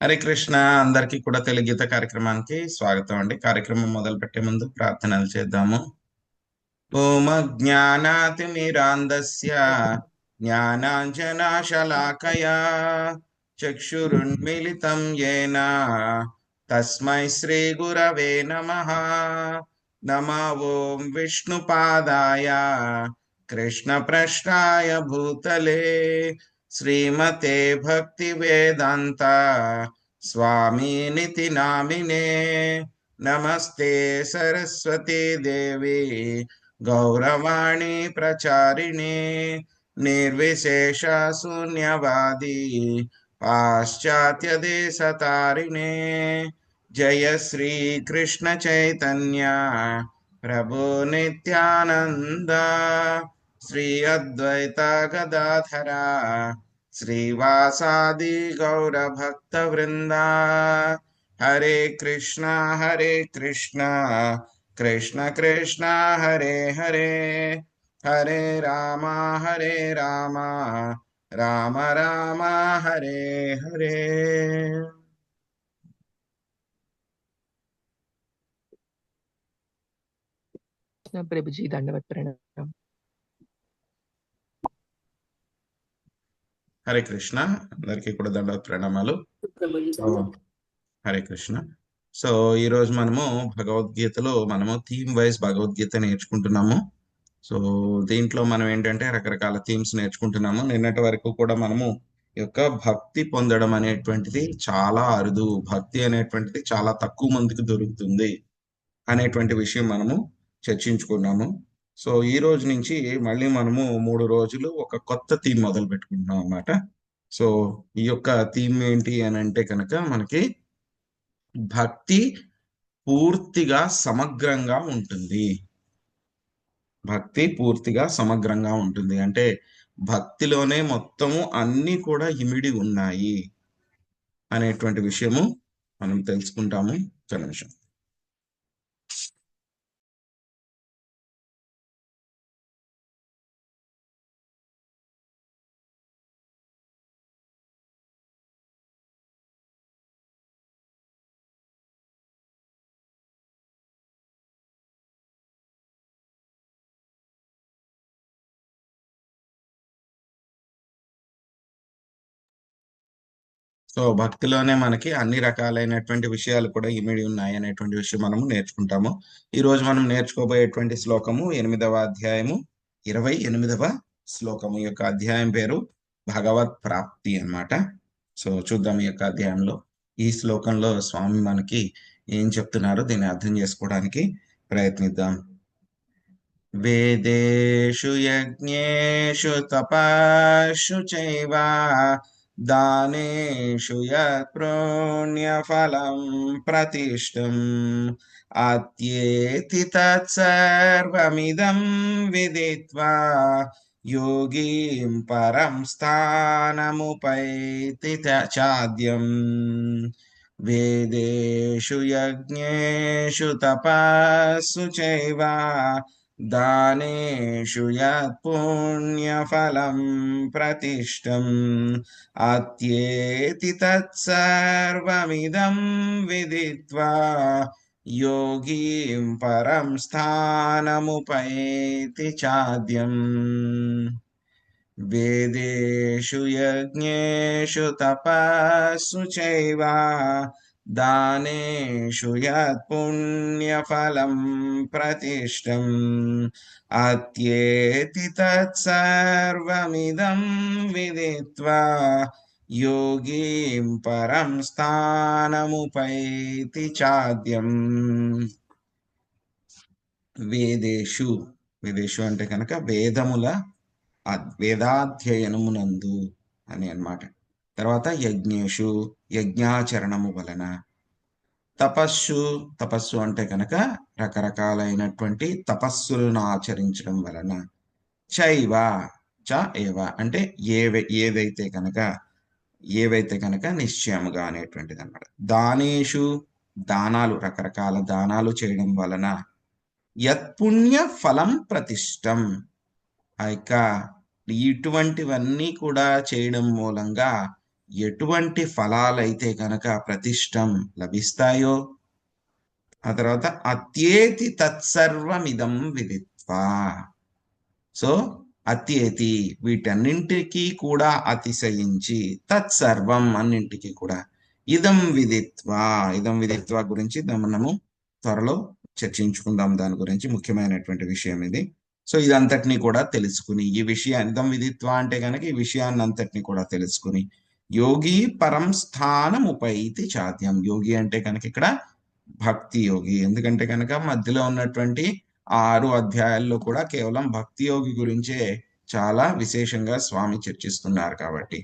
హరే కృష్ణ. అందరికీ కూడా తెలుగు గీత కార్యక్రమానికి స్వాగతం అండి. కార్యక్రమం మొదలు పెట్టే ముందు ప్రార్థనలు చేద్దాము. ఓం అజ్ఞానాతిమిరాంధస్య జ్ఞానాంజనాశలాకయా చక్షురున్మిళితం యేన తస్మై శ్రీ గురవే నమః. నమో ఓం విష్ణుపాదాయ కృష్ణప్రష్టాయ భూతలే శ్రీమతే భక్తి వేదాంత స్వామినితి నామినే. నమస్తే సరస్వతి దేవి గౌరవాణి ప్రచారిణి నిర్విశేష శూన్యవాది పాశ్చాత్య దేశతారిణే. జయ శ్రీ కృష్ణ చైతన్య ప్రభు నిత్యానంద శ్రీ అద్వైత గదాధర శ్రీవాసాది గౌర భక్త వృంద. హరే కృష్ణ కృష్ణ కృష్ణ హరే హరే హరే రామ రామ రామ హరే హరే. ప్రభుజీ దండవత్ ప్రణామం. హరే కృష్ణ. అందరికీ కూడా దండవత్ ప్రణామాలు. హరే కృష్ణ. సో ఈరోజు మనము భగవద్గీతలో థీమ్ వైజ్ భగవద్గీత నేర్చుకుంటున్నాము. సో దీంట్లో మనం ఏంటంటే రకరకాల థీమ్స్ నేర్చుకుంటున్నాము. నిన్నటి వరకు కూడా మనము యొక్క భక్తి పొందడం అనేటువంటిది చాలా అరుదు, భక్తి అనేటువంటిది చాలా తక్కువ మందికి దొరుకుతుంది అనేటువంటి విషయం మనము చర్చించుకున్నాము. సో ఈ రోజు నుంచి మళ్ళీ మనము 3 రోజులు ఒక కొత్త థీమ్ మొదలు పెట్టుకుంటున్నాం అన్నమాట. సో ఈ యొక్క థీమ్ ఏంటి అని అంటే కనుక మనకి భక్తి పూర్తిగా సమగ్రంగా ఉంటుంది. భక్తి పూర్తిగా సమగ్రంగా ఉంటుంది అంటే భక్తిలోనే మొత్తము అన్ని కూడా ఇమిడి ఉన్నాయి అనేటువంటి విషయము మనం తెలుసుకుంటాము. ఒక నిమిషం. సో భక్తిలోనే మనకి అన్ని రకాలైనటువంటి విషయాలు కూడా ఇమిడి ఉన్నాయి అనేటువంటి విషయం మనము నేర్చుకుంటాము. ఈ రోజు మనం నేర్చుకోబోయేటువంటి శ్లోకము 8వ అధ్యాయము 28వ శ్లోకము. ఈ యొక్క అధ్యాయం పేరు భగవత్ ప్రాప్తి అన్నమాట. సో చూద్దాం ఈ యొక్క అధ్యాయంలో ఈ శ్లోకంలో స్వామి మనకి ఏం చెప్తున్నారో దీన్ని అర్థం చేసుకోవడానికి ప్రయత్నిద్దాం. వేదేషు యజ్ఞేషు తపస్సు చైవ దానేషు యత్ పుణ్యఫలం ప్రతిష్టం అత్యేతి తత్సర్వమిదం విదిత్వా యోగీం పరం స్థానముపైతి చాద్యం. వేదేషు యజ్ఞేషు తపస్సు చైవ దానేషు యత్ పుణ్యఫలం ప్రతిష్టం అత్యేతి తత్సర్వమిదం విదిత్వా యోగీం పరం స్థానముపైతి చాద్యం. వేదేషు యజ్ఞేషు తపస్సు చైవ దానేషు యత్ పుణ్యఫలం ప్రతిష్టం అత్యేతి తత్సర్వమిదం విదిత్వా యోగీం పరం స్థానముపైతి చాద్యం. వేదేషు అంటే కనుక వేదముల వేదాధ్యయనమునందు అని అన్నమాట. తర్వాత యజ్ఞేషు యజ్ఞాచరణము వలన. తపస్సు అంటే కనుక రకరకాలైనటువంటి తపస్సులను ఆచరించడం వలన. చైవ ఏవ అంటే ఏవైతే కనుక నిశ్చయముగా అనేటువంటిది అన్నమాట. దానేషు దానాలు, రకరకాల దానాలు చేయడం వలన. యత్పుణ్య ఫలం ప్రతిష్టం ఇటువంటివన్నీ కూడా చేయడం మూలంగా ఎటువంటి ఫలాలైతే కనుక ప్రతిష్టం లభిస్తాయో, ఆ తర్వాత అత్యేతి తత్సర్వమిదం విదిత్వా. సో అత్యేతి వీటన్నింటికి కూడా అతిశయించి, తత్సర్వం అన్నింటికి కూడా, ఇదం విదిత్వా గురించి మనము త్వరలో చర్చించుకుందాం. దాని గురించి ముఖ్యమైనటువంటి విషయం ఇది. సో ఇదంతటినీ కూడా తెలుసుకుని, ఈ విషయాన్ని ఇదం విదిత్వా అంటే కనుక ఈ విషయాన్ని అంతటినీ కూడా తెలుసుకుని, యోగి పరం స్థానం ఉపైతి చాద్యం. యోగి అంటే కనుక ఇక్కడ భక్తి యోగి. ఎందుకంటే కనుక మధ్యలో ఉన్నటువంటి 6 అధ్యాయాల్లో కూడా కేవలం భక్తి యోగి గురించే చాలా విశేషంగా స్వామి చర్చిస్తున్నారు కాబట్టి.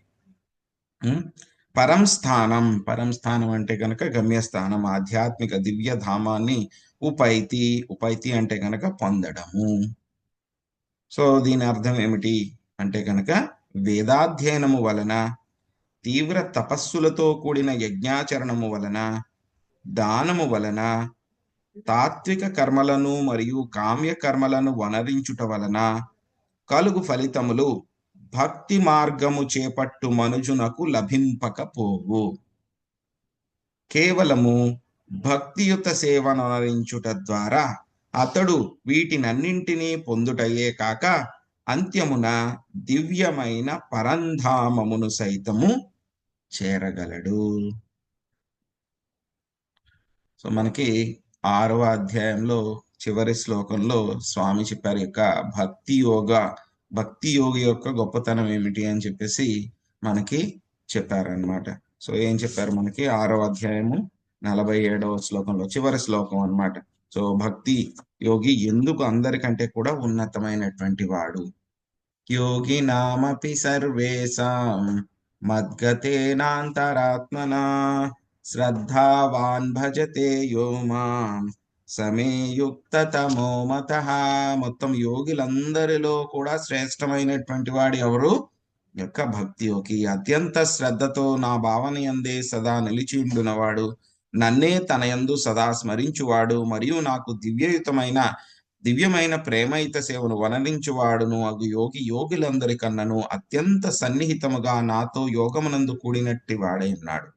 పరం స్థానం అంటే కనుక గమ్యస్థానం, ఆధ్యాత్మిక దివ్య ధామాన్ని ఉపైతి అంటే కనుక పొందడము. సో దీని అర్థం ఏమిటి అంటే కనుక వేదాధ్యయనము వలన, తీవ్ర తపస్సులతో కూడిన యజ్ఞాచరణము వలన, దానము వలన, తాత్విక కర్మలను మరియు కామ్య కర్మలను వనరించుట వలన కలుగు ఫలితములు భక్తి మార్గము చేపట్టు మనుజునకు లభింపకపోవు. కేవలము భక్తియుత సేవనరించుట ద్వారా అతడు వీటినన్నింటినీ పొందుటయే కాక అంత్యమున దివ్యమైన పరంధామమును సైతము చేరగలడు. సో మనకి 6వ అధ్యాయంలో చివరి శ్లోకంలో స్వామి చెప్పారు యొక్క భక్తి యోగి యొక్క గొప్పతనం ఏమిటి అని చెప్పేసి మనకి చెప్పారనమాట. సో ఏం చెప్పారు మనకి 6వ అధ్యాయము 47వ శ్లోకంలో, చివరి శ్లోకం అన్నమాట. సో భక్తి యోగి ఎందుకు అందరికంటే కూడా ఉన్నతమైనటువంటి వాడు. యోగి నామపి సర్వేషాం మద్గతేనాంతరాత్మనా శ్రద్ధావాన్ భజతే యో మాం సమే యుక్తతమో మతః. మొత్తం యోగులందరిలో కూడా శ్రేష్టమైనటువంటి వాడు ఎవరు? యొక్క భక్తి యోగి. అత్యంత శ్రద్ధతో నా భావన యందే సదా నిలిచియుండునవాడు, నన్నే తన యందు సదా స్మరించువాడు, మరియు నాకు దివ్యమైన ప్రేమయుత సేవను వనరించువాడును అగు యోగి యోగులందరికన్నను అత్యంత సన్నిహితముగా నాతో యోగమునందు కూడినట్టి వాడై ఉన్నాడు.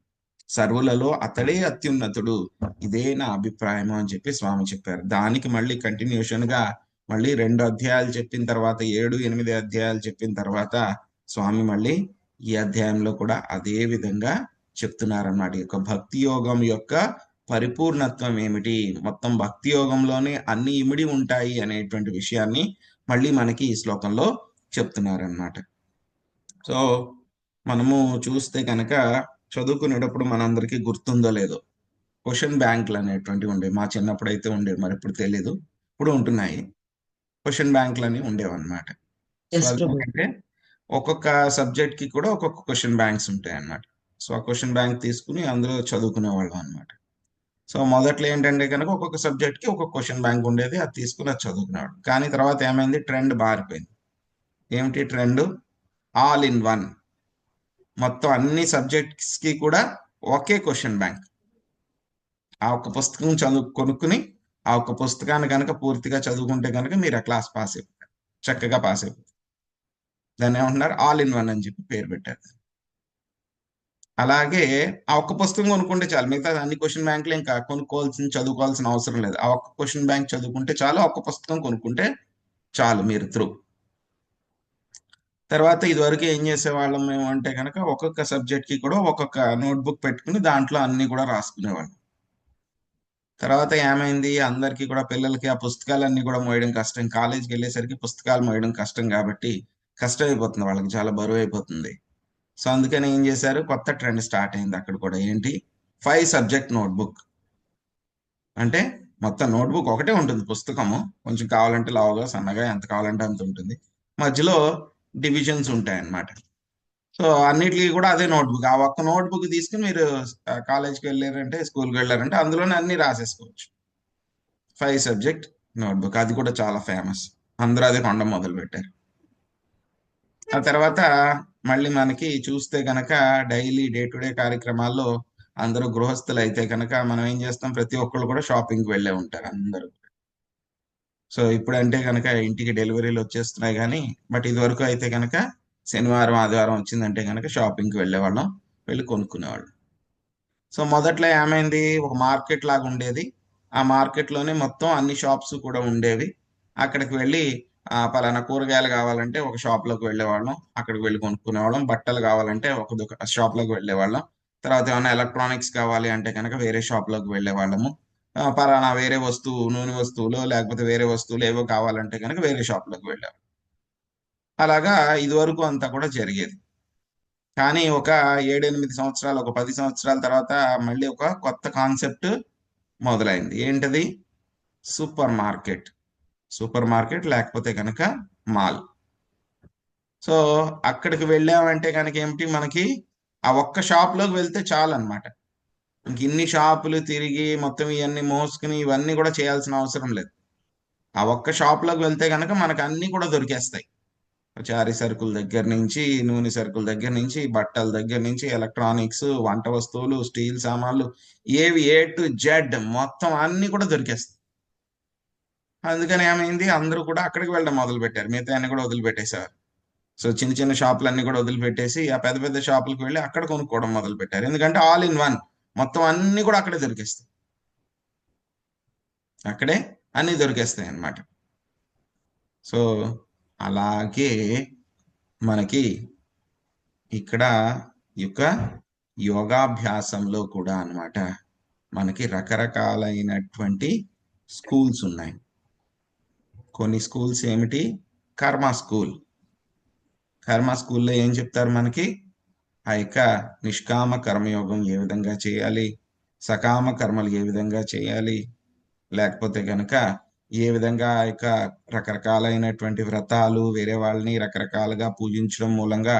సర్వులలో అతడే అత్యున్నతుడు. ఇదే నా అభిప్రాయము అని చెప్పి స్వామి చెప్పారు. దానికి మళ్ళీ కంటిన్యూషన్ గా మళ్ళీ 2 అధ్యాయాలు చెప్పిన తర్వాత, 7, 8 అధ్యాయాలు చెప్పిన తర్వాత స్వామి మళ్ళీ ఈ అధ్యాయంలో కూడా అదే విధంగా చెప్తున్నారన్నమాట. ఈ యొక్క భక్తి యోగం యొక్క పరిపూర్ణత్వం ఏమిటి, మొత్తం భక్తి యోగంలోనే అన్ని ఇమిడి ఉంటాయి అనేటువంటి విషయాన్ని మళ్ళీ మనకి ఈ శ్లోకంలో చెప్తున్నారన్నమాట. సో మనము చూస్తే కనుక చదువుకునేటప్పుడు మనందరికీ గుర్తుందో లేదో, క్వశ్చన్ బ్యాంకులు అనేటువంటివి ఉండేవి. మా చిన్నప్పుడు అయితే ఉండేవి, మరి ఇప్పుడు తెలీదు, ఇప్పుడు ఉంటున్నాయి. క్వశ్చన్ బ్యాంకులు అని ఉండేవన్నమాట. సో అదేంటంటే ఒక్కొక్క సబ్జెక్ట్ కి కూడా ఒక్కొక్క క్వశ్చన్ బ్యాంక్స్ ఉంటాయి అన్నమాట. సో ఆ క్వశ్చన్ బ్యాంక్ తీసుకుని అందులో చదువుకునే వాళ్ళం అనమాట. సో మొదట్లో ఏంటంటే కనుక ఒక్కొక్క సబ్జెక్ట్ కి ఒక్కొక్క క్వశ్చన్ బ్యాంక్ ఉండేది, అది తీసుకుని అది చదువుకునేవాడు. కానీ తర్వాత ఏమైంది, ట్రెండ్ మారిపోయింది. ఏమిటి ట్రెండ్? All in one. మొత్తం అన్ని సబ్జెక్ట్స్ కి కూడా ఒకే క్వశ్చన్ బ్యాంక్. ఆ ఒక్క పుస్తకం కొనుక్కుని ఆ ఒక్క పుస్తకాన్ని కనుక పూర్తిగా చదువుకుంటే కనుక మీరు ఆ క్లాస్ పాస్ అయిపోతారు, చక్కగా పాస్ అయిపోతారు. దాన్ని ఏమంటున్నారు? ఆల్ ఇన్ వన్ అని చెప్పి పేరు పెట్టారు. అలాగే ఆ ఒక్క పుస్తకం కొనుక్కుంటే చాలు, మిగతా అన్ని క్వశ్చన్ బ్యాంకులు ఇంకా చదువుకోవాల్సిన అవసరం లేదు. ఆ ఒక్క క్వశ్చన్ బ్యాంక్ చదువుకుంటే చాలు, ఒక్క పుస్తకం కొనుక్కుంటే చాలు, మీరు త్రూ. తర్వాత ఇదివరకు ఏం చేసేవాళ్ళం మేము అంటే కనుక ఒక్కొక్క సబ్జెక్ట్ కి కూడా ఒక్కొక్క నోట్బుక్ పెట్టుకుని దాంట్లో అన్ని కూడా రాసుకునేవాళ్ళం. తర్వాత ఏమైంది, అందరికీ కూడా పిల్లలకి ఆ పుస్తకాలన్నీ కూడా మోయడం కష్టం. కాలేజీకి వెళ్ళేసరికి పుస్తకాలు మోయడం కష్టం కాబట్టి కష్టం అయిపోతుంది, వాళ్ళకి చాలా బరువు అయిపోతుంది. సో అందుకని ఏం చేశారు, కొత్త ట్రెండ్ స్టార్ట్ అయింది అక్కడ కూడా. ఏంటి? 5 సబ్జెక్ట్ నోట్బుక్. అంటే మొత్తం నోట్బుక్ ఒకటే ఉంటుంది, పుస్తకము కొంచెం కావాలంటే లావుగా సన్నగా ఎంత కావాలంటే అంత ఉంటుంది, మధ్యలో డివిజన్స్ ఉంటాయి అన్నమాట. సో అన్నిటికీ కూడా అదే నోట్బుక్. ఆ ఒక్క నోట్బుక్ తీసుకుని మీరు కాలేజ్కి వెళ్ళారంటే, స్కూల్కి వెళ్ళారంటే అందులోనే అన్ని రాసేసుకోవచ్చు. 5 సబ్జెక్ట్ నోట్బుక్, అది కూడా చాలా ఫేమస్, అందరూ అదే కొనడం మొదలు పెట్టారు. ఆ తర్వాత మళ్ళీ మనకి చూస్తే కనుక డైలీ డే టు డే కార్యక్రమాల్లో అందరూ గృహస్థులు అయితే కనుక మనం ఏం చేస్తాం, ప్రతి ఒక్కళ్ళు కూడా షాపింగ్కి వెళ్ళే ఉంటారు అందరూ. సో ఇప్పుడంటే కనుక ఇంటికి డెలివరీలు వచ్చేస్తున్నాయి కానీ, బట్ ఇది వరకు అయితే కనుక శనివారం ఆదివారం వచ్చిందంటే కనుక షాపింగ్కి వెళ్ళేవాళ్ళం. వెళ్ళి కొనుక్కునేవాళ్ళు. సో మొదట్లో ఏమైంది, ఒక మార్కెట్ లాగా ఉండేది. ఆ మార్కెట్లోనే మొత్తం అన్ని షాప్స్ కూడా ఉండేవి. అక్కడికి వెళ్ళి పలానా కూరగాయలు కావాలంటే ఒక షాప్లోకి వెళ్ళేవాళ్ళం, అక్కడికి వెళ్ళి కొనుక్కునేవాళ్ళం. బట్టలు కావాలంటే ఒక షాప్లోకి వెళ్ళేవాళ్ళం. తర్వాత ఏమైనా ఎలక్ట్రానిక్స్ కావాలి అంటే కనుక వేరే షాప్లోకి వెళ్ళేవాళ్ళము. పలానా వేరే వస్తువు, నూనె వస్తువులు లేకపోతే వేరే వస్తువులు ఏవో కావాలంటే కనుక వేరే షాప్లోకి వెళ్ళాం. అలాగా ఇదివరకు అంతా కూడా జరిగేది. కానీ ఒక 7-8 సంవత్సరాలు, ఒక 10 సంవత్సరాల తర్వాత మళ్ళీ ఒక కొత్త కాన్సెప్ట్ మొదలైంది. ఏంటది? Super market. సూపర్ మార్కెట్ లేకపోతే కనుక మాల్. సో అక్కడికి వెళ్ళామంటే కనుక ఏమిటి, మనకి ఆ ఒక్క షాప్లోకి వెళ్తే చాలు అనమాట. ఇంక ఇన్ని షాపులు తిరిగి మొత్తం ఇవన్నీ మోసుకుని ఇవన్నీ కూడా చేయాల్సిన అవసరం లేదు. ఆ ఒక్క షాప్లోకి వెళ్తే కనుక మనకు అన్ని కూడా దొరికేస్తాయి. చారీ సరుకుల దగ్గర నుంచి, నూనె సరుకుల దగ్గర నుంచి, బట్టల దగ్గర నుంచి, ఎలక్ట్రానిక్స్, వంట వస్తువులు, స్టీల్ సామాన్లు, ఏవి A to Z మొత్తం అన్ని కూడా దొరికేస్తాయి. అందుకని ఏమైంది, అందరూ కూడా అక్కడికి వెళ్ళడం మొదలు పెట్టారు. మిగతా అన్ని కూడా వదిలిపెట్టేశారు. సో చిన్న చిన్న షాపులన్నీ కూడా వదిలిపెట్టేసి ఆ పెద్ద పెద్ద షాపులకు వెళ్ళి అక్కడ కొనుక్కోవడం మొదలు పెట్టారు. ఎందుకంటే ఆల్ ఇన్ వన్ మొత్తం అన్ని కూడా అక్కడే దొరికేస్తాయి. అక్కడే అన్ని దొరికేస్తాయి అన్నమాట. సో అలాగే మనకి ఇక్కడ యొక్క యోగాభ్యాసంలో కూడా అన్నమాట మనకి రకరకాలైనటువంటి స్కూల్స్ ఉన్నాయి. కొన్ని స్కూల్స్ ఏమిటి, కర్మ స్కూల్. కర్మ స్కూల్లో ఏం చెప్తారు మనకి, ఆ యొక్క నిష్కామ కర్మయోగం ఏ విధంగా చేయాలి, సకామ కర్మలు ఏ విధంగా చేయాలి, లేకపోతే కనుక ఏ విధంగా ఆ యొక్క రకరకాలైనటువంటి వ్రతాలు వేరే వాళ్ళని రకరకాలుగా పూజించడం మూలంగా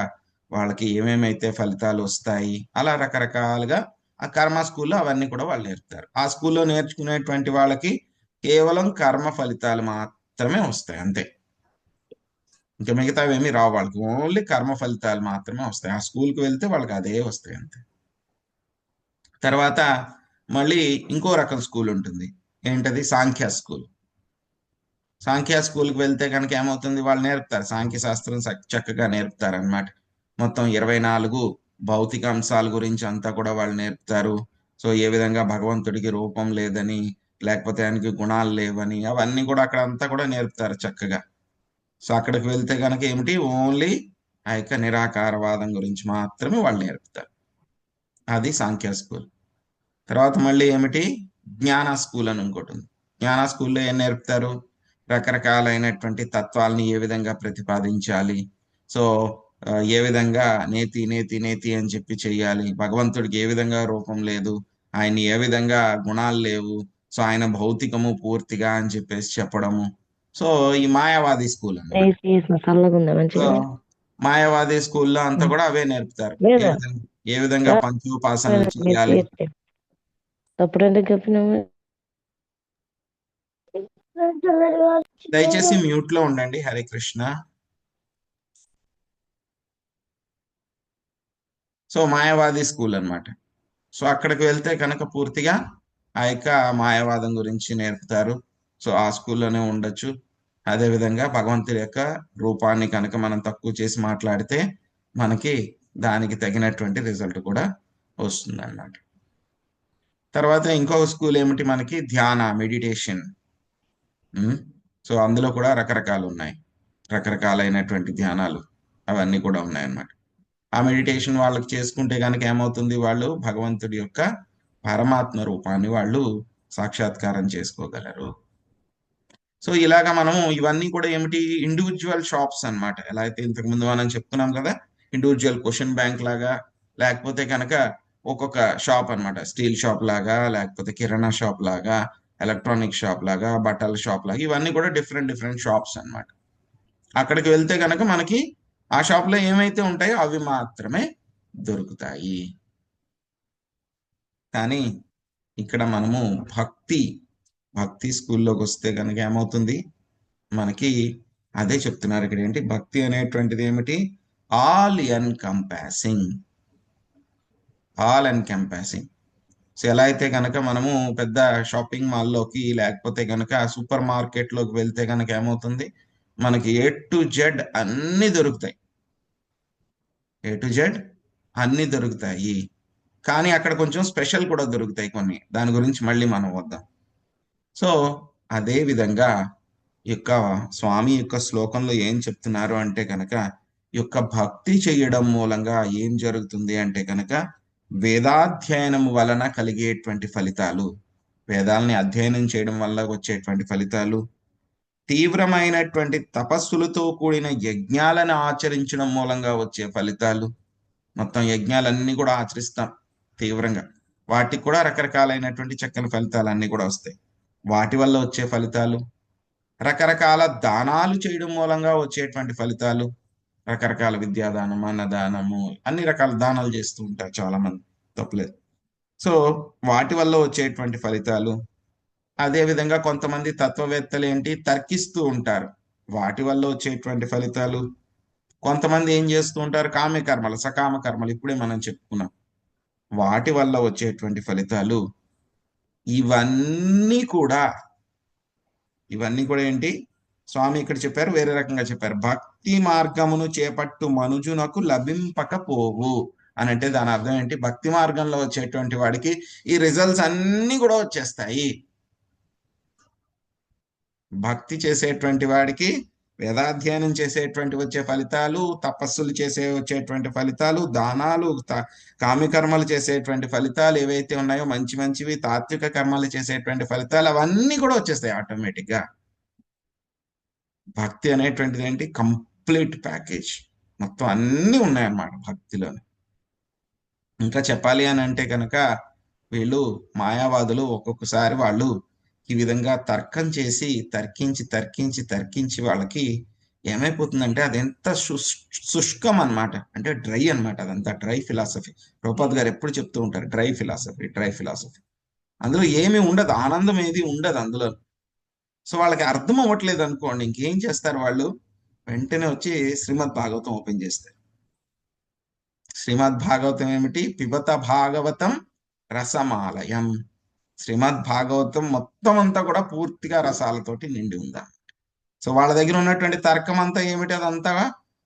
వాళ్ళకి ఏమేమైతే ఫలితాలు వస్తాయి, అలా రకరకాలుగా ఆ కర్మ స్కూల్లో అవన్నీ కూడా వాళ్ళు నేర్పుతారు. ఆ స్కూల్లో నేర్చుకునేటువంటి వాళ్ళకి కేవలం కర్మ ఫలితాలు మాత్రమే వస్తాయి, అంతే. ఇంకా మిగతావి ఏమీ రావు వాళ్ళకి. ఓన్లీ కర్మ ఫలితాలు మాత్రమే వస్తాయి. ఆ స్కూల్కి వెళ్తే వాళ్ళకి అదే వస్తాయి, అంతే. తర్వాత మళ్ళీ ఇంకో రకం స్కూల్ ఉంటుంది. ఏంటది? సాంఖ్య స్కూల్. సాంఖ్య స్కూల్కి వెళ్తే కనుక ఏమవుతుంది, వాళ్ళు నేర్పుతారు సాంఖ్య శాస్త్రం చక్కగా నేర్పుతారు అనమాట. మొత్తం 24 భౌతిక అంశాల గురించి అంతా కూడా వాళ్ళు నేర్పుతారు. సో ఏ విధంగా భగవంతుడికి రూపం లేదని, లేకపోతే ఆయనకి గుణాలు లేవని, అవన్నీ కూడా అక్కడ అంతా కూడా నేర్పుతారు చక్కగా. సో అక్కడికి వెళ్తే కనుక ఏమిటి, ఓన్లీ ఆ యొక్క నిరాకారవాదం గురించి మాత్రమే వాళ్ళు నేర్పుతారు. అది సాంఖ్య స్కూల్. తర్వాత మళ్ళీ ఏమిటి, జ్ఞాన స్కూల్ అని ఇంకోటి ఉంది. జ్ఞాన స్కూల్లో ఏం నేర్పుతారు, రకరకాలైనటువంటి తత్వాలని ఏ విధంగా ప్రతిపాదించాలి, సో ఏ విధంగా నేతి నేతి నేతి అని చెప్పి చెయ్యాలి, భగవంతుడికి ఏ విధంగా రూపం లేదు, ఆయన ఏ విధంగా గుణాలు లేవు, సో ఆయన భౌతికము పూర్తిగా అని చెప్పేసి చెప్పడము. సో ఈ మాయావాది స్కూల్ అన్నమాట. సో మాయావాది స్కూల్లో అంతా కూడా అవే నేర్పుతారు. ఏ విధంగా పంచోపాసనలు చేయాలి. దయచేసి మ్యూట్ లో ఉండండి. హరే కృష్ణ. సో మాయావాది స్కూల్ అన్నమాట. సో అక్కడికి వెళ్తే కనుక పూర్తిగా ఆ యొక్క మాయావాదం గురించి నేర్పుతారు. సో ఆ స్కూల్లోనే ఉండొచ్చు. అదేవిధంగా భగవంతుడి యొక్క రూపాన్ని కనుక మనం తక్కువ చేసి మాట్లాడితే మనకి దానికి తగినటువంటి రిజల్ట్ కూడా వస్తుంది అన్నమాట. తర్వాత ఇంకొక స్కూల్ ఏమిటి మనకి, ధ్యాన, మెడిటేషన్. సో అందులో కూడా రకరకాలు ఉన్నాయి, రకరకాలైనటువంటి ధ్యానాలు అవన్నీ కూడా ఉన్నాయన్నమాట. ఆ మెడిటేషన్ వాళ్ళకి చేసుకుంటే కనుక ఏమవుతుంది, వాళ్ళు భగవంతుడి యొక్క పరమాత్మ రూపాన్ని వాళ్ళు సాక్షాత్కారం చేసుకోగలరు. సో ఇలాగా మనము ఇవన్నీ కూడా ఏమిటి, ఇండివిజువల్ షాప్స్ అన్నమాట. ఎలా అయితే ఇంతకుముందు మనం చెప్పుకున్నాం కదా, ఇండివిజువల్ క్వశ్చన్ బ్యాంక్ లాగా, లేకపోతే కనుక ఒక్కొక్క షాప్ అన్నమాట. స్టీల్ షాప్ లాగా, లేకపోతే కిరాణా షాప్ లాగా, ఎలక్ట్రానిక్ షాప్ లాగా, బట్టల షాప్ లాగా, ఇవన్నీ కూడా డిఫరెంట్ డిఫరెంట్ షాప్స్ అన్నమాట. అక్కడికి వెళ్తే కనుక మనకి ఆ షాప్లో ఏమైతే ఉంటాయో అవి మాత్రమే దొరుకుతాయి. కానీ ఇక్కడ మనము భక్తి స్కూల్లోకి వస్తే కనుక ఏమవుతుంది, మనకి అదే చెప్తున్నారు ఇక్కడ. ఏంటి భక్తి అనేటువంటిది ఏమిటి, ఆల్ ఎన్కంపాసింగ్. సో ఎలా అయితే కనుక మనము పెద్ద షాపింగ్ మాల్లోకి లేకపోతే కనుక సూపర్ మార్కెట్లోకి వెళ్తే కనుక ఏమవుతుంది, మనకి A to Z అన్ని దొరుకుతాయి. A to Z అన్ని దొరుకుతాయి. కానీ అక్కడ కొంచెం స్పెషల్ కూడా దొరుకుతాయి కొన్ని. దాని గురించి మళ్ళీ మనం వద్దాం. సో అదే విధంగా ఈ యొక్క స్వామి యొక్క శ్లోకంలో ఏం చెప్తున్నారు అంటే కనుక, ఈ యొక్క భక్తి చేయడం మూలంగా ఏం జరుగుతుంది అంటే కనుక, వేదాధ్యయనం వలన కలిగేటువంటి ఫలితాలు, వేదాలని అధ్యయనం చేయడం వల్ల వచ్చేటువంటి ఫలితాలు, తీవ్రమైనటువంటి తపస్సులతో కూడిన యజ్ఞాలను ఆచరించడం మూలంగా వచ్చే ఫలితాలు, మొత్తం యజ్ఞాలన్నీ కూడా ఆచరిస్తాం తీవ్రంగా, వాటికి కూడా రకరకాలైనటువంటి చక్కని ఫలితాలన్నీ కూడా వస్తాయి. వాటి వల్ల వచ్చే ఫలితాలు, రకరకాల దానాలు చేయడం మూలంగా వచ్చేటువంటి ఫలితాలు, రకరకాల విద్యాదానం, అన్నదానము, అన్ని రకాల దానాలు చేస్తూ ఉంటారు చాలా మంది, తప్పలేదు. సో వాటి వల్ల వచ్చేటువంటి ఫలితాలు, అదే విధంగా కొంతమంది తత్వవేత్తలు ఏంటి తర్కిస్తూ ఉంటారు, వాటి వల్ల వచ్చేటువంటి ఫలితాలు, కొంతమంది ఏం చేస్తూ ఉంటారు కామ్య కర్మలు, సకామ కర్మలు, ఇప్పుడే మనం చెప్పుకున్నాం, వాటి వల్ల వచ్చేటువంటి ఫలితాలు, ఇవన్నీ కూడా ఇవన్నీ కూడా ఏంటి స్వామి ఇక్కడ చెప్పారు, వేరే రకంగా చెప్పారు. భక్తి మార్గమును చేపట్టు మనుజునకు లభింపకపోవు అని అంటే దాని అర్థం ఏంటి? భక్తి మార్గంలో వచ్చేటువంటి వాడికి ఈ రిజల్ట్స్ అన్నీ కూడా వచ్చేస్తాయి. భక్తి చేసేటువంటి వాడికి వేదాధ్యయనం చేసేటువంటి వచ్చే ఫలితాలు, తపస్సులు వచ్చేటువంటి ఫలితాలు, దానాలు, కామ్యకర్మలు చేసేటువంటి ఫలితాలు ఏవైతే ఉన్నాయో మంచి మంచివి, తాత్విక కర్మలు చేసేటువంటి ఫలితాలు, అవన్నీ కూడా వచ్చేస్తాయి ఆటోమేటిక్ గా. భక్తి అనేటువంటిది ఏంటి? కంప్లీట్ ప్యాకేజ్, మొత్తం అన్నీ ఉన్నాయన్నమాట భక్తిలోని. ఇంకా చెప్పాలి అని అంటే కనుక, వీళ్ళు మాయావాదులు ఒక్కొక్కసారి వాళ్ళు ఈ విధంగా తర్కం చేసి తర్కించి తర్కించి తర్కించి వాళ్ళకి ఏమైపోతుందంటే అది ఎంత శుష్కం అనమాట, అంటే డ్రై అనమాట, అదంతా డ్రై ఫిలాసఫీ. రూపద్ గారు ఎప్పుడు చెప్తూ ఉంటారు డ్రై ఫిలాసఫీ, డ్రై ఫిలాసఫీ. అందులో ఏమీ ఉండదు, ఆనందం ఏది ఉండదు అందులో. సో వాళ్ళకి అర్థం అవ్వట్లేదు అనుకోండి, ఇంకేం చేస్తారు వాళ్ళు, వెంటనే వచ్చి శ్రీమద్ భాగవతం ఓపెన్ చేస్తారు. శ్రీమద్ భాగవతం ఏమిటి? పిబత భాగవతం రసమాలయం. శ్రీమద్ భాగవతం మొత్తం అంతా కూడా పూర్తిగా రసాలతోటి నిండి ఉందా. సో వాళ్ళ దగ్గర ఉన్నటువంటి తర్కం అంతా ఏమిటి? అదంతా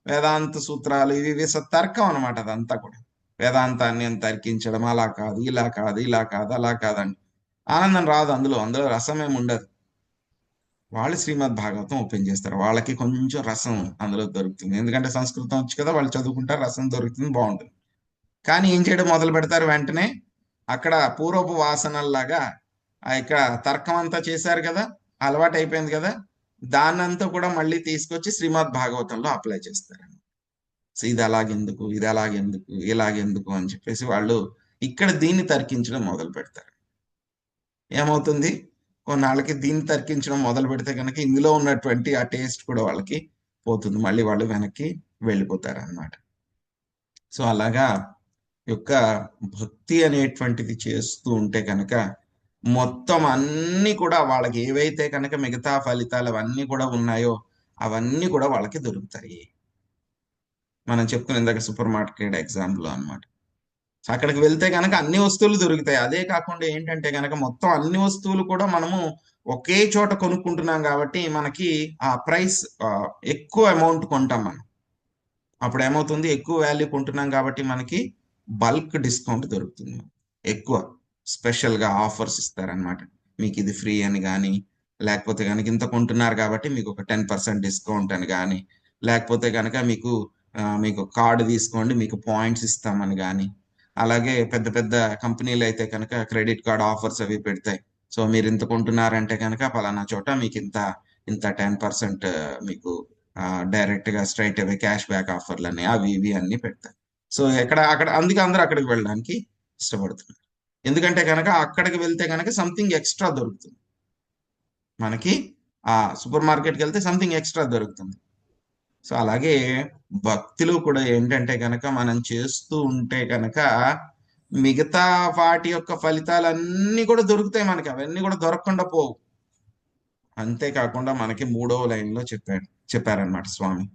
వేదాంత సూత్రాలు, ఇవి తర్కం అనమాట. అదంతా కూడా వేదాంతాన్ని తర్కించడం, అలా కాదు, ఇలా కాదు, ఇలా కాదు, అలా కాదండి. ఆనందం రాదు అందులో, అందులో రసం ఏమి ఉండదు. వాళ్ళు శ్రీమద్ భాగవతం ఓపెన్ చేస్తారు, వాళ్ళకి కొంచెం రసం అందులో దొరుకుతుంది, ఎందుకంటే సంస్కృతం వచ్చి కదా, వాళ్ళు చదువుకుంటారు, రసం దొరుకుతుంది, బాగుంటుంది. కానీ ఏం చేయడం మొదలు పెడతారు వెంటనే, అక్కడ పూర్వపు వాసనల్లాగా ఇక్కడ తర్కం అంతా చేశారు కదా, అలవాటు అయిపోయింది కదా, దాన్నంతా కూడా మళ్ళీ తీసుకొచ్చి శ్రీమద్ భాగవతంలో అప్లై చేస్తారు. సో ఇది అలాగెందుకు, ఇది అలాగెందుకు, ఇలాగెందుకు అని చెప్పేసి వాళ్ళు ఇక్కడ దీన్ని తర్కించడం మొదలు పెడతారు. ఏమవుతుంది, కొన్నాళ్ళకి దీన్ని తర్కించడం మొదలు పెడితే కనుక ఇందులో ఉన్నటువంటి ఆ టేస్ట్ కూడా వాళ్ళకి పోతుంది, మళ్ళీ వాళ్ళు వెనక్కి వెళ్ళిపోతారు అన్నమాట. సో అలాగా యొక్క భక్తి అనేటువంటిది చేస్తూ ఉంటే కనుక మొత్తం అన్ని కూడా వాళ్ళకి ఏవైతే కనుక మిగతా ఫలితాలు అవన్నీ కూడా ఉన్నాయో అవన్నీ కూడా వాళ్ళకి దొరుకుతాయి. మనం చెప్పుకునే ఇందాక సూపర్ మార్కెట్ ఎగ్జాంపుల్ అనమాట. అక్కడికి వెళ్తే కనుక అన్ని వస్తువులు దొరుకుతాయి. అదే కాకుండా ఏంటంటే కనుక మొత్తం అన్ని వస్తువులు కూడా మనము ఒకే చోట కొనుక్కుంటున్నాం కాబట్టి మనకి ఆ ప్రైస్ ఎక్కువ అమౌంట్ కొంటాం మనం. అప్పుడు ఏమవుతుంది, ఎక్కువ వాల్యూ కొంటున్నాం కాబట్టి మనకి బల్క్ డిస్కౌంట్ దొరుకుతుంది, ఎక్కువ స్పెషల్గా ఆఫర్స్ ఇస్తారనమాట. మీకు ఇది ఫ్రీ అని కానీ, లేకపోతే కనుక ఇంత కొంటున్నారు కాబట్టి మీకు ఒక 10% డిస్కౌంట్ అని కానీ, లేకపోతే కనుక మీకు కార్డు తీసుకోండి మీకు పాయింట్స్ ఇస్తామని కానీ, అలాగే పెద్ద పెద్ద కంపెనీలు అయితే కనుక క్రెడిట్ కార్డ్ ఆఫర్స్ అవి పెడతాయి. సో మీరు ఇంత కొంటున్నారంటే కనుక పలానా చోట మీకు ఇంత ఇంత 10% మీకు డైరెక్ట్ గా స్ట్రైట్ అవే క్యాష్ బ్యాక్ ఆఫర్లు అని అవి ఇవి అన్ని పెడతారు. సో అక్కడ అందుకే అందరూ అక్కడికి వెళ్ళడానికి ఇష్టపడుతున్నారు, ఎందుకంటే కనుక అక్కడికి వెళ్తే కనుక సంథింగ్ ఎక్స్ట్రా దొరుకుతుంది మనకి. ఆ సూపర్ మార్కెట్కి వెళ్తే సంథింగ్ ఎక్స్ట్రా దొరుకుతుంది. సో అలాగే భక్తిలో కూడా ఏంటంటే కనుక మనం చేస్తూ ఉంటే కనుక మిగతా వాటి యొక్క ఫలితాలన్నీ కూడా దొరుకుతాయి మనకి, అవన్నీ కూడా దొరకకుండా పోవు. అంతేకాకుండా మనకి 3వ లైన్లో చెప్పారనమాట స్వామి,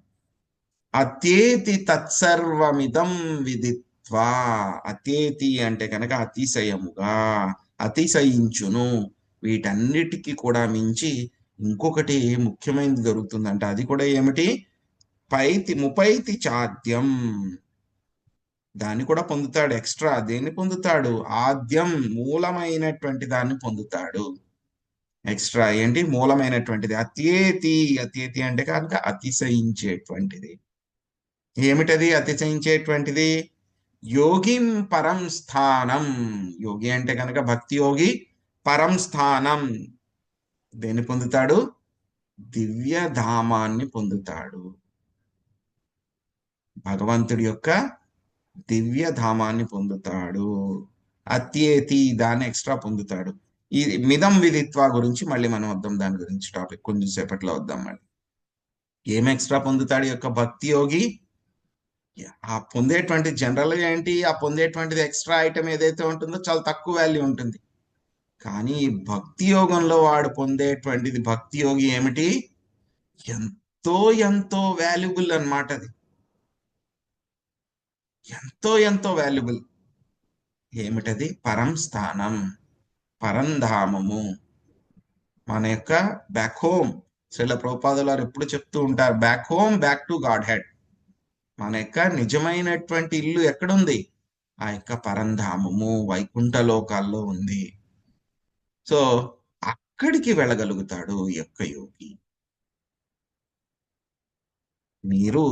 అత్యేతి తత్సర్వమిదం విదిత్వా. అత్యేతి అంటే కనుక అతిశయముగా, అతిశయించును, వీటన్నిటికీ కూడా మించి ఇంకొకటి ముఖ్యమైనది దొరుకుతుందంట. అది కూడా ఏమిటి? ముపైతి చాద్యం. దాన్ని కూడా పొందుతాడు. ఎక్స్ట్రా దేన్ని పొందుతాడు? ఆద్యం, మూలమైనటువంటి దాన్ని పొందుతాడు. ఎక్స్ట్రా ఏంటి? మూలమైనటువంటిది. అత్యేతి, అత్యేతి అంటే కనుక అతిశయించేటువంటిది. ఏమిటది అతిశయించేటువంటిది? యోగిం పరం స్థానం. యోగి అంటే కనుక భక్తి యోగి. పరం స్థానం దేన్ని పొందుతాడు? దివ్యధామాన్ని పొందుతాడు. భగవంతుడి యొక్క దివ్యధామాన్ని పొందుతాడు. అత్యేతి దాన్ని ఎక్స్ట్రా పొందుతాడు. ఈ మిదం విదిత్వ గురించి మళ్ళీ మనం వద్దాం, దాని గురించి టాపిక్ కొంచెం సేపట్లో వద్దాం. మళ్ళీ ఏం ఎక్స్ట్రా పొందుతాడు ఈ యొక్క భక్తి యోగి? ఆ పొందేటువంటి జనరల్ గా ఏంటి? ఆ పొందేటువంటిది ఎక్స్ట్రా ఐటమ్ ఏదైతే ఉంటుందో చాలా తక్కువ వాల్యూ ఉంటుంది. కానీ ఈ భక్తి యోగంలో వాడు పొందేటువంటిది, భక్తి యోగి ఏమిటి? ఎంతో ఎంతో వాల్యుబుల్ అన్నమాట. అది ఎంతో ఎంతో వాల్యుబుల్. ఏమిటది? పరం స్థానం, పరంధామము, మన యొక్క బ్యాక్ హోమ్. శ్రీల ప్రభుపాదులు వారు ఎప్పుడు చెప్తూ ఉంటారు, back home, back to God head. మన యొక్క నిజమైనటువంటి ఇల్లు ఎక్కడుంది? ఆ యొక్క పరంధామము, వైకుంఠ లోకాల్లో ఉంది. సో అక్కడికి వెళ్ళగలుగుతాడు ఈ యొక్క యోగి. మీరు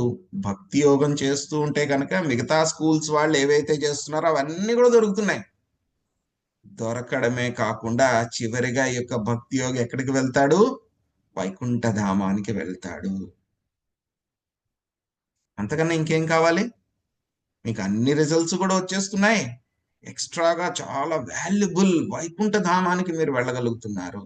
భక్తి యోగం చేస్తూ ఉంటే కనుక మిగతా స్కూల్స్ వాళ్ళు ఏవైతే చేస్తున్నారో అవన్నీ కూడా దొరుకుతున్నాయి. దొరకడమే కాకుండా చివరిగా ఈ యొక్క భక్తి యోగి ఎక్కడికి వెళ్తాడు? వైకుంఠ ధామానికి వెళ్తాడు. అంతకన్నా ఇంకేం కావాలి? మీకు అన్ని రిజల్ట్స్ కూడా వచ్చేస్తున్నాయి. ఎక్స్ట్రాగా చాలా వాల్యుబుల్ వైకుంఠ ధామానికి మీరు వెళ్ళగలుగుతున్నారు.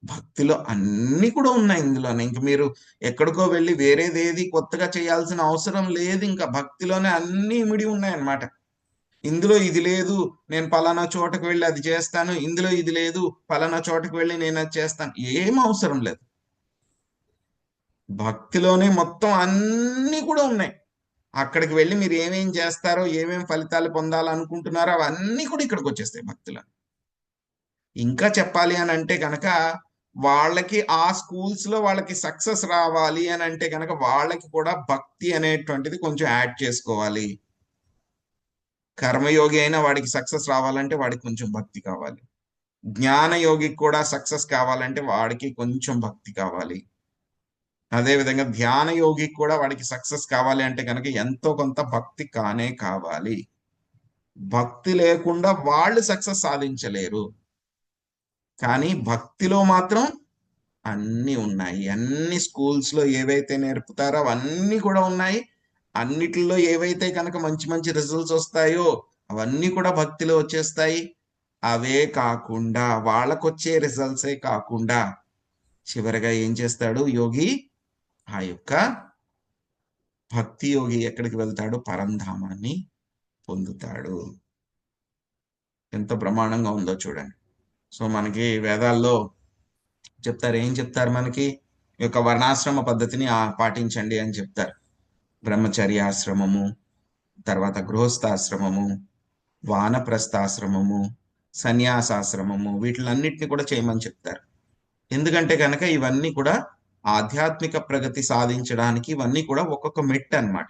భక్తిలో అన్ని కూడా ఉన్నాయి ఇందులోనే. ఇంక మీరు ఎక్కడికో వెళ్ళి వేరేదేది కొత్తగా చేయాల్సిన అవసరం లేదు. ఇంకా భక్తిలోనే అన్ని ఇమిడి ఉన్నాయన్నమాట. ఇందులో ఇది లేదు, నేను పలానా చోటకు వెళ్ళి అది చేస్తాను, ఇందులో ఇది లేదు, పలానా చోటకు వెళ్ళి నేను అది చేస్తాను, ఏం అవసరం లేదు. భక్తిలోనే మొత్తం అన్ని కూడా ఉన్నాయి. అక్కడికి వెళ్ళి మీరు ఏమేం చేస్తారో, ఏమేం ఫలితాలు పొందాలనుకుంటున్నారో అవన్నీ కూడా ఇక్కడికి వచ్చేస్తాయి భక్తిలో. ఇంకా చెప్పాలి అని అంటే కనుక వాళ్ళకి ఆ స్కూల్స్ లో వాళ్ళకి సక్సెస్ రావాలి అని అంటే కనుక వాళ్ళకి కూడా భక్తి అనేటువంటిది కొంచెం యాడ్ చేసుకోవాలి. కర్మయోగి అయినా వాడికి సక్సెస్ రావాలంటే వాడికి కొంచెం భక్తి కావాలి. జ్ఞాన యోగికి కూడా సక్సెస్ కావాలంటే వాడికి కొంచెం భక్తి కావాలి. అదే విధంగా ధ్యాన యోగికి కూడా వాడికి సక్సెస్ కావాలి అంటే కనుక ఎంతో కొంత భక్తి కానే కావాలి. భక్తి లేకుండా వాళ్ళు సక్సెస్ సాధించలేరు. కానీ భక్తిలో మాత్రం అన్ని ఉన్నాయి. అన్ని స్కూల్స్ లో ఏవైతే నేర్పుతారో అవన్నీ కూడా ఉన్నాయి. అన్నిటిలో ఏవైతే కనుక మంచి మంచి రిజల్ట్స్ వస్తాయో అవన్నీ కూడా భక్తిలో వచ్చేస్తాయి. అవే కాకుండా వాళ్ళకొచ్చే రిజల్ట్సే కాకుండా చివరిగా ఏం చేస్తాడు యోగి? ఆ యొక్క భక్తి యోగి ఎక్కడికి వెళ్తాడు? పరంధామాన్ని పొందుతాడు. ఎంత బ్రహ్మాండంగా ఉందో చూడండి. సో మనకి వేదాల్లో చెప్తారు, ఏం చెప్తారు మనకి? ఈ యొక్క వర్ణాశ్రమ పద్ధతిని పాటించండి అని చెప్తారు. బ్రహ్మచర్యాశ్రమము, తర్వాత గృహస్థాశ్రమము, వానప్రస్థాశ్రమము, సన్యాసాశ్రమము, వీటిలన్నిటిని కూడా చేయమని చెప్తారు. ఎందుకంటే కనుక ఇవన్నీ కూడా ఆధ్యాత్మిక ప్రగతి సాధించడానికి ఇవన్నీ కూడా ఒక్కొక్క మెట్టు అన్నమాట.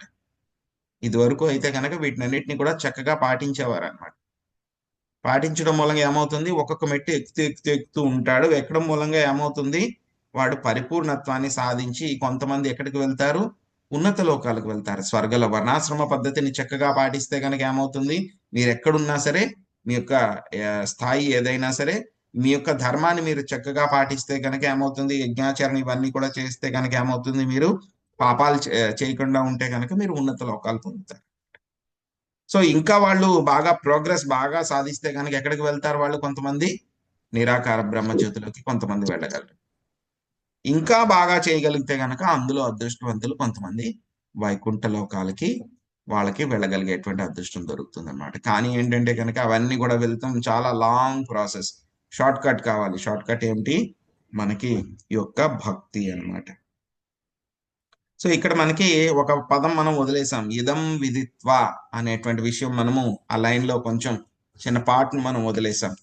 ఇదివరకు అయితే కనుక వీటినన్నిటిని కూడా చక్కగా పాటించేవారు అనమాట. పాటించడం మూలంగా ఏమవుతుంది? ఒక్కొక్క మెట్టు ఎక్కుతూ ఎక్కుతూ ఎక్కుతూ ఉంటాడు. ఎక్కడం మూలంగా ఏమవుతుంది? వాడు పరిపూర్ణత్వాన్ని సాధించి కొంతమంది ఎక్కడికి వెళ్తారు? ఉన్నత లోకాలకు వెళ్తారు. స్వర్గల వర్ణాశ్రమ పద్ధతిని చక్కగా పాటిస్తే కనుక ఏమవుతుంది? మీరు ఎక్కడున్నా సరే, మీ యొక్క స్థాయి ఏదైనా సరే, మీ యొక్క ధర్మాన్ని మీరు చక్కగా పాటిస్తే కనుక ఏమవుతుంది? యజ్ఞాచరణ ఇవన్నీ కూడా చేస్తే కనుక ఏమవుతుంది? మీరు పాపాలు చేయకుండా ఉంటే కనుక మీరు ఉన్నత లోకాలు పొందుతారు. సో ఇంకా వాళ్ళు బాగా ప్రోగ్రెస్ బాగా సాధిస్తే కనుక ఎక్కడికి వెళ్తారు వాళ్ళు? కొంతమంది నిరాకార బ్రహ్మజ్యోతిలోకి కొంతమంది వెళ్ళగలరు. ఇంకా బాగా చేయగలిగితే గనక అందులో అదృష్టవంతులు కొంతమంది వైకుంఠ లోకాలకి వాళ్ళకి వెళ్ళగలిగేటువంటి అదృష్టం దొరుకుతుంది అనమాట. కానీ ఏంటంటే కనుక అవన్నీ కూడా వెళ్తాం చాలా లాంగ్ ప్రాసెస్. షార్ట్ కట్ కావాలి. షార్ట్ కట్ ఏమిటి? మనకి ఈ యొక్క భక్తి అన్నమాట. సో ఇక్కడ మనకి ఒక పదం మనం వదిలేసాం, ఇదం విదిత్వ అనేటువంటి విషయం. మనము ఆ లైన్ లో కొంచెం చిన్న పార్ట్ ను మనం వదిలేసాం.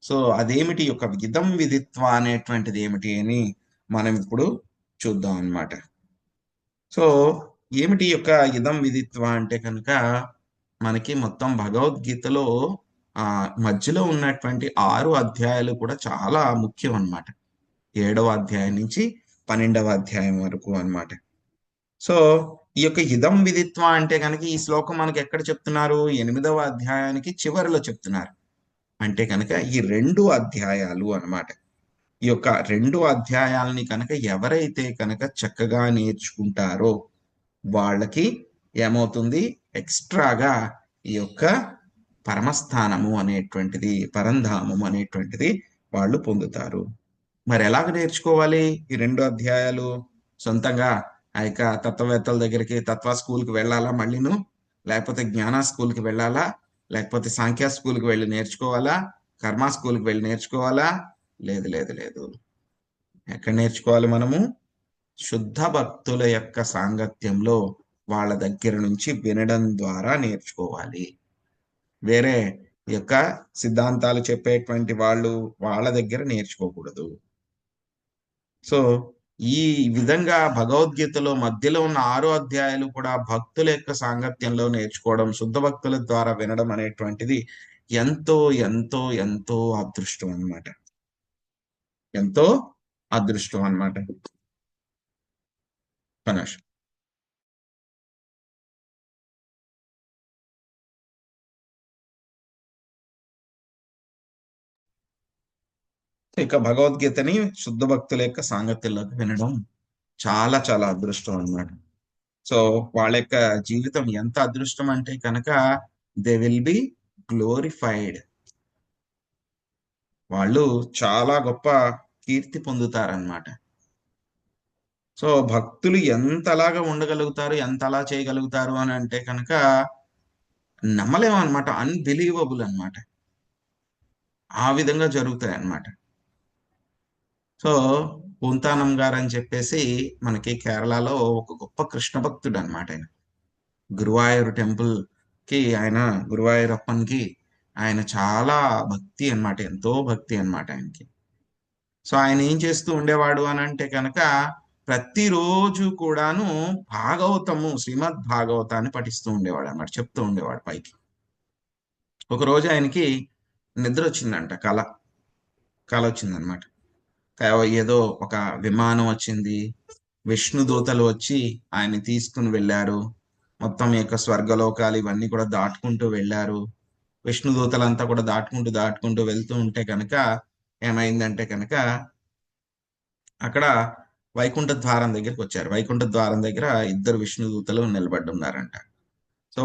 సో అదేమిటి? ఒక ఇదం విదిత్వ అనేటువంటిది ఏమిటి అని మనం ఇప్పుడు చూద్దాం అన్నమాట. సో ఏమిటి ఈ యొక్క ఇదం విదిత్వ అంటే కనుక మనకి మొత్తం భగవద్గీతలో మధ్యలో ఉన్నటువంటి 6 అధ్యాయాలు కూడా చాలా ముఖ్యం అన్నమాట. 7వ అధ్యాయం నుంచి 12వ అధ్యాయం వరకు అన్నమాట. సో ఈ యొక్క ఇదం విదిత్వ అంటే కనుక ఈ శ్లోకం మనకి ఎక్కడ చెప్తున్నారు? 8వ అధ్యాయానికి చివరిలో చెప్తున్నారు. అంటే కనుక ఈ 2 అధ్యాయాలు అన్నమాట. ఈ యొక్క 2 అధ్యాయాలని కనుక ఎవరైతే కనుక చక్కగా నేర్చుకుంటారో వాళ్ళకి ఏమవుతుంది? ఎక్స్ట్రాగా ఈ యొక్క పరమస్థానము అనేటువంటిది, పరంధామము అనేటువంటిది వాళ్ళు పొందుతారు. మరి ఎలాగ నేర్చుకోవాలి ఈ 2 అధ్యాయాలు? సొంతంగా ఆ యొక్క తత్వవేత్తల దగ్గరికి తత్వ స్కూల్కి వెళ్ళాలా మళ్ళీను? లేకపోతే జ్ఞాన స్కూల్కి వెళ్ళాలా? లేకపోతే సాంఖ్య స్కూల్కి వెళ్ళి నేర్చుకోవాలా? కర్మ స్కూల్కి వెళ్ళి నేర్చుకోవాలా? లేదు లేదు లేదు. ఎక్కడ నేర్చుకోవాలి మనము? శుద్ధ భక్తుల యొక్క సాంగత్యంలో వాళ్ళ దగ్గర నుంచి వినడం ద్వారా నేర్చుకోవాలి. వేరే యొక్క సిద్ధాంతాలు చెప్పేటువంటి వాళ్ళ దగ్గర నేర్చుకోకూడదు. సో ఈ విధంగా భగవద్గీతలో మధ్యలో ఉన్న 6 అధ్యాయాలు కూడా భక్తుల యొక్క సాంగత్యంలో నేర్చుకోవడం, శుద్ధ భక్తుల ద్వారా వినడం అనేటువంటిది ఎంతో ఎంతో ఎంతో అదృష్టం అన్నమాట. ఎంతో అదృష్టం అన్నమాట. పనష్ ఇక భగవద్గీతని శుద్ధ భక్తుల యొక్క సాంగత్యంలోకి వినడం చాలా చాలా అదృష్టం అన్నమాట. సో వాళ్ళ యొక్క జీవితం ఎంత అదృష్టం అంటే కనుక దే విల్ బి గ్లోరిఫైడ్. వాళ్ళు చాలా గొప్ప కీర్తి పొందుతారన్నమాట. సో భక్తులు ఎంతలాగా ఉండగలుగుతారు, ఎంతలా చేయగలుగుతారు అని అంటే కనుక నమ్మలేము అనమాట. అన్బిలీవబుల్ అన్నమాట. ఆ విధంగా జరుగుతాయి అన్నమాట. సో పూంతానం గారు అని చెప్పేసి మనకి కేరళలో ఒక గొప్ప కృష్ణ భక్తుడు అనమాట. ఆయన గురువాయూర్ టెంపుల్ కి, ఆయన గురువాయూరప్పన్కి ఆయన చాలా భక్తి అన్నమాట. ఎంతో భక్తి అన్నమాట ఆయనకి. సో ఆయన ఏం చేస్తూ ఉండేవాడు అని అంటే కనుక ప్రతిరోజు కూడాను భాగవతము, శ్రీమద్ భాగవతాన్ని పఠిస్తూ ఉండేవాడు అన్నమాట. చెప్తూ ఉండేవాడు పైకి. ఒక రోజు ఆయనకి నిద్ర వచ్చిందంట. కల వచ్చిందనమాట. ఏదో ఒక విమానం వచ్చింది, విష్ణు దూతలు వచ్చి ఆయన తీసుకుని వెళ్ళారు. మొత్తం ఈ యొక్క స్వర్గలోకాలు ఇవన్నీ కూడా దాటుకుంటూ వెళ్ళారు. విష్ణు దూతలంతా కూడా దాటుకుంటూ వెళ్తూ ఉంటే కనుక ఏమైందంటే కనుక అక్కడ వైకుంఠ ద్వారం దగ్గరికి వచ్చారు. వైకుంఠ ద్వారం దగ్గర ఇద్దరు విష్ణు దూతలు నిలబడి ఉన్నారంట. సో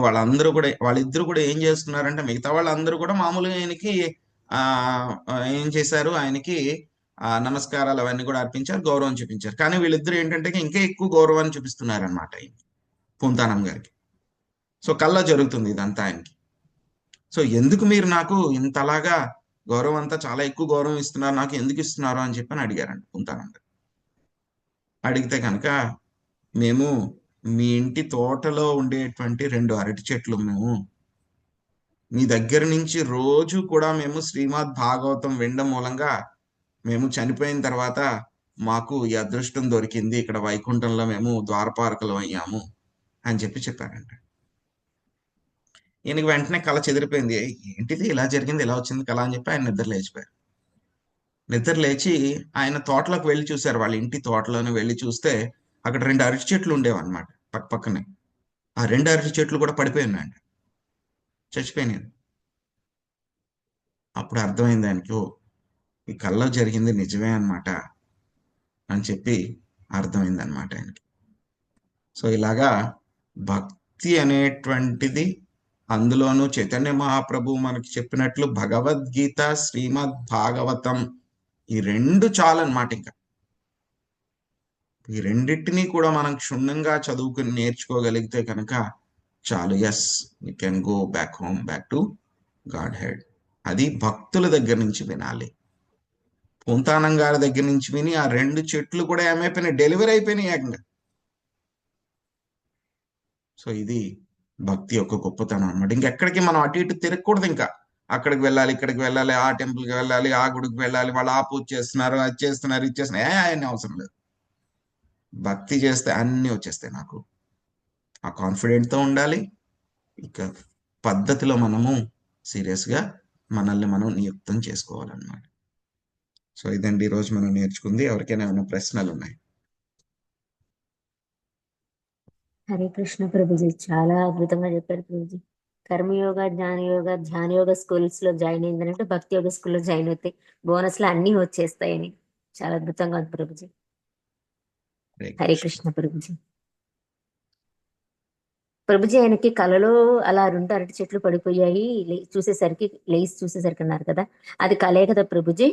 వాళ్ళిద్దరు కూడా ఏం చేస్తున్నారంటే మిగతా వాళ్ళందరూ కూడా మామూలుగా ఆయనకి ఆ ఏం చేశారు? ఆయనకి నమస్కారాలు అవన్నీ కూడా అర్పించారు, గౌరవం చూపించారు. కానీ వీళ్ళిద్దరు ఏంటంటే ఇంకా ఎక్కువ గౌరవాన్ని చూపిస్తున్నారు అనమాట పూంతానం గారికి. సో కల్లా జరుగుతుంది ఇదంతా ఆయనకి. సో ఎందుకు మీరు నాకు ఇంతలాగా గౌరవం అంతా చాలా ఎక్కువ గౌరవం ఇస్తున్నారు, నాకు ఎందుకు ఇస్తున్నారు అని చెప్పని అడిగారంట పూంతానం గారు. అడిగితే కనుక మేము మీ ఇంటి తోటలో ఉండేటువంటి 2 అరటి చెట్లు మీ దగ్గర నుంచి రోజు కూడా మేము శ్రీమద్ భాగవతం వినడం మూలంగా మేము చనిపోయిన తర్వాత మాకు ఈ అదృష్టం దొరికింది, ఇక్కడ వైకుంఠంలో మేము ద్వారపాలకులం అయ్యాము అని చెప్పారంట. ఈయనకి వెంటనే కళ చెదిరిపోయింది. ఏంటిది ఇలా జరిగింది, ఇలా వచ్చింది కళ అని చెప్పి ఆయన నిద్ర లేచిపోయారు. నిద్ర లేచి ఆయన తోటలోకి వెళ్ళి చూశారు. వాళ్ళ ఇంటి తోటలోనే వెళ్ళి చూస్తే అక్కడ 2 అరటి చెట్లు ఉండేవన్నమాట పక్కనే. ఆ 2 అరటి చెట్లు కూడా పడిపోయి ఉన్నాయండి, చచ్చిపోయినాయి. అప్పుడు అర్థమైంది ఆయనకి, ఓ ఈ కల్లో జరిగింది నిజమే అన్నమాట అని చెప్పి అర్థమైంది అనమాట ఆయనకి. సో ఇలాగా భక్తి అనేటువంటిది, అందులోనూ చైతన్య మహాప్రభు మనకి చెప్పినట్లు భగవద్గీత, శ్రీమద్ భాగవతం ఈ 2 చాలన్నమాట. ఇంకా ఈ రెండింటినీ కూడా మనం క్షుణ్ణంగా చదువుకుని నేర్చుకోగలిగితే కనుక చాలు. Yes, we can go back home, back to Godhead. అది భక్తుల దగ్గర నుంచి వినాలి. పూంతానం గారి దగ్గర నుంచి విని ఆ 2 చెట్లు కూడా ఏమైపోయినాయి, డెలివరీ అయిపోయినాయి ఏకంగా. సో ఇది భక్తి యొక్క గొప్పతనం అనమాట. ఇంకెక్కడికి మనం అటు ఇటు తిరగకూడదు. ఇంకా అక్కడికి వెళ్ళాలి, ఇక్కడికి వెళ్ళాలి, ఆ టెంపుల్కి వెళ్ళాలి, ఆ గుడికి వెళ్ళాలి, వాళ్ళు ఆ పూజ చేస్తున్నారు, అది చేస్తున్నారు, ఇది చేస్తున్నారు, అవన్నీ అవసరం లేదు. భక్తి చేస్తే అన్ని వచ్చేస్తాయి నాకు. ఆ కాన్ఫిడెంట్తో ఉండాలి. ఇక పద్ధతిలో మనము సీరియస్గా మనల్ని మనం నియుక్తం చేసుకోవాలన్నమాట. సో ఇదండి ఈరోజు మనం నేర్చుకుంది. ఎవరికైనా ఏమైనా ప్రశ్నలు ఉన్నాయి? హరే కృష్ణ ప్రభుజీ, చాలా అద్భుతంగా చెప్పారు ప్రభుజీ. కర్మయోగ, జ్ఞానయోగ, ధ్యానయోగ స్కూల్స్ లో జాయిన్ అయిందంటే భక్తి యోగ స్కూల్లో జాయిన్ అవుతే బోనస్లు అన్ని వచ్చేస్తాయని చాలా అద్భుతంగా ఉంది ప్రభుజీ. హరే కృష్ణ ప్రభుజీ. ప్రభుజీ, ఆయనకి కలలో అలా 2 అరటి చెట్లు పడిపోయాయి, చూసేసరికి లేచి చూసేసరికి అన్నారు కదా, అది కలే కదా ప్రభుజీ?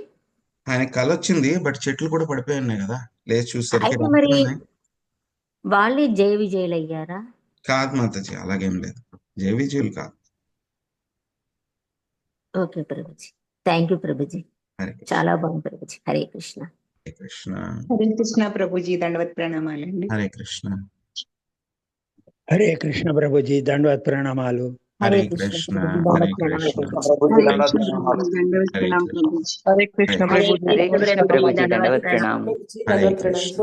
ఆయన కళ వచ్చింది, బట్ చెట్లు కూడా పడిపోయి ఉన్నాయి కదా, లేచి చూసేసరికి అయితే మరి వాళ్ళే జయ విజయులు అయ్యారా? కాదు మాతాజీ, అలాగేం లేదు, జయ విజయులు కాదు. Okay Prabhuji, thank you Prabhuji, చాలా బాగుంది ప్రభుజీ. హరే కృష్ణ. హరే కృష్ణ. హరే కృష్ణ ప్రభుజీ, దండవత్ ప్రణామాలండి. హరే కృష్ణ. హరే కృష్ణ ప్రభుజీ, దండవత్ ప్రణామాలు. హరే కృష్ణ. హరే కృష్ణ. హరే కృష్ణ ప్రభుజీ. హరే కృష్ణ ప్రభుజీ, దండవత్ ప్రణామం. హరే కృష్ణ.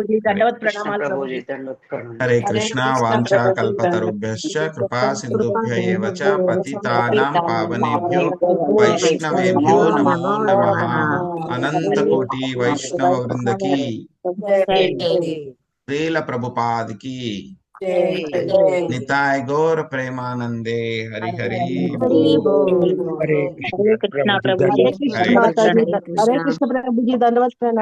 హరే కృష్ణ. వాంఛా కల్పతరుభ్యశ్చ కృపా సింధుభ్య ఏవ చ పతితానాం పావనేభ్యో వైష్ణవేభ్యో నమో నమః. అనంత కోటి వైష్ణవ వృందకి, శ్రీల ప్రభుపాదికి, నితాయ్ గౌర ప్రేమానందే. హరి హరి. హరే హరే కృష్ణ ప్రభుజీ, హరే కృష్ణ ప్రభుజీ, దండవత్ ప్రణామాలు.